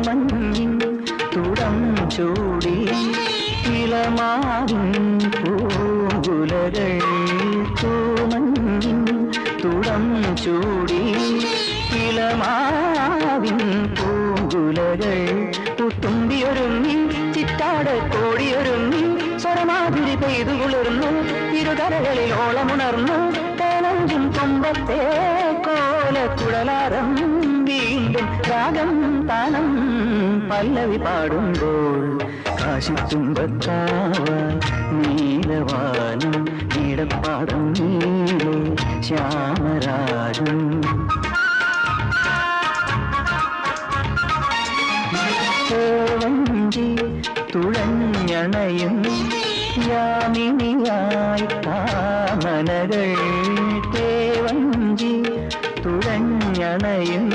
പൂമഞ്ഞിൻ തുടം ചൂടി ഇളമാവിൻ പൂങ്കുലകൾ പൂമഞ്ഞിൻ തുടം ചൂടി ഇളമാവിൻ പൂങ്കുലകൾ പുത്തുമ്പിയൊരുങ്ങി ചിറ്റാട കോടിയൊരുങ്ങി സ്വരമാതിരി പെയ്തു കുളിർന്നു ഇരുകരകളിൽ ഓളമുണർന്നു തേനഞ്ചും കൊമ്പത്തെ കോലക്കുഴലാരം വീണ്ടും രാഗം താനം പല്ലവി പാടുമ്പോൾ കാശിത്തുമ്പത്താവ നീലവാനം നീടപ്പാടം നീലെ ശ്യാമരാജം വഞ്ചി തുഴഞ്ഞണയും യാമിനിയായി കാമനകൾ തേവഞ്ചി തുഴഞ്ഞണയും